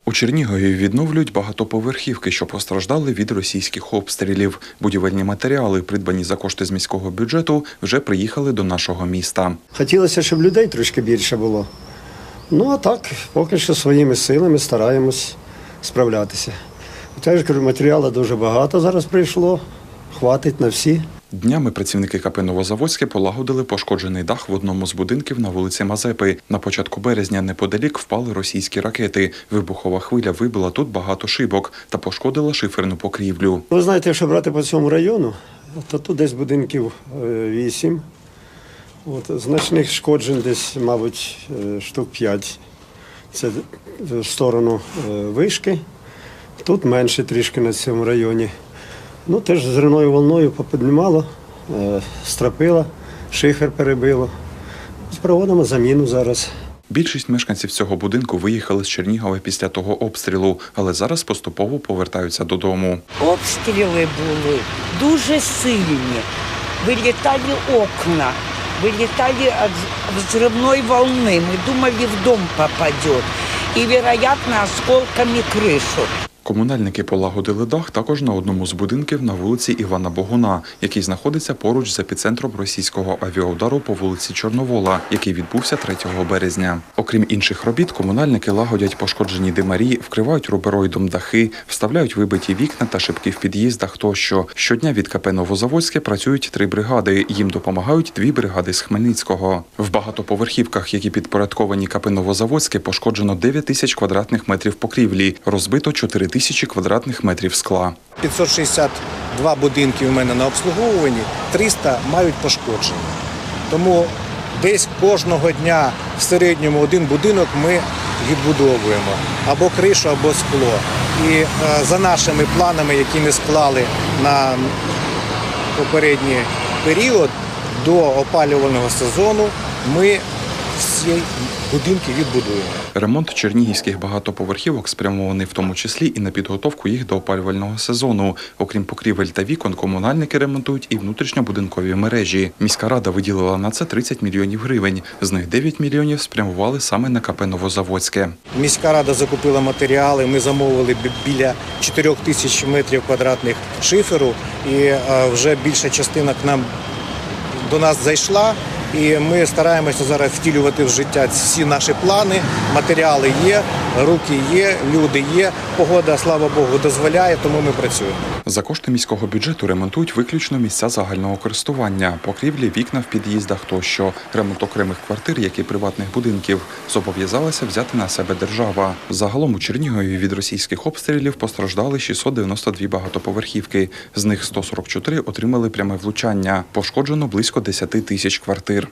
У Чернігові відновлюють багатоповерхівки, що постраждали від російських обстрілів. Будівельні матеріали, придбані за кошти з міського бюджету, вже приїхали до нашого міста. Хотілося, щоб людей трошки більше було. Ну а так, поки що своїми силами стараємось справлятися. Я ж кажу, матеріалу дуже багато зараз прийшло, хватить на всі. Днями працівники КП «Новозаводське» полагодили пошкоджений дах в одному з будинків на вулиці Мазепи. На початку березня неподалік впали російські ракети. Вибухова хвиля вибила тут багато шибок та пошкодила шиферну покрівлю. Ви знаєте, якщо брати по цьому району, то тут десь будинків 8. Значних шкоджень десь, мабуть, штук 5. Це в сторону вишки. Тут менше трішки на цьому районі. Ну, теж зерною волною попіднімало, стропило, шифер перебило. Проводимо заміну зараз. Більшість мешканців цього будинку виїхали з Чернігова після того обстрілу, але зараз поступово повертаються додому. Обстріли були дуже сильні. Вилітали окна, вилітали від взривної волни. Ми думали, в дом попаде. І, вероятно, осколками кришу. Комунальники полагодили дах також на одному з будинків на вулиці Івана Богуна, який знаходиться поруч з епіцентром російського авіаудару по вулиці Чорновола, який відбувся 3 березня. Окрім інших робіт, комунальники лагодять пошкоджені димарі, вкривають рубероїдом дахи, вставляють вибиті вікна та шибки в під'їздах тощо. Щодня від КП «Новозаводське» працюють 3 бригади, їм допомагають 2 бригади з Хмельницького. В багатоповерхівках, які підпорядковані КП «Новозаводське», пошкоджено 9 тисяч квадратних метрів покрівлі, розбито 4 тисячі квадратних метрів скла. 562 будинки у мене на обслуговуванні, 300 мають пошкодження. Тому десь кожного дня в середньому один будинок ми відбудовуємо. Або кришу, або скло. І за нашими планами, які ми склали на попередній період, до опалювального сезону ми всі будинки відбудуємо. Ремонт чернігівських багатоповерхівок спрямований в тому числі і на підготовку їх до опалювального сезону. Окрім покрівель та вікон, комунальники ремонтують і внутрішньобудинкові мережі. Міська рада виділила на це 30 мільйонів гривень. З них 9 мільйонів спрямували саме на КП «Новозаводське». Міська рада закупила матеріали, ми замовили біля 4 тисяч метрів квадратних шиферу, і вже більша частина до нас зайшла. І ми стараємося зараз втілювати в життя всі наші плани. Матеріали є, руки є, люди є. Погода, слава Богу, дозволяє, тому ми працюємо. За кошти міського бюджету ремонтують виключно місця загального користування, покрівлі, вікна в під'їздах тощо. Ремонт окремих квартир, як і приватних будинків, зобов'язалася взяти на себе держава. Загалом у Чернігові від російських обстрілів постраждали 692 багатоповерхівки. З них 144 отримали пряме влучання. Пошкоджено близько 10 тисяч квартир.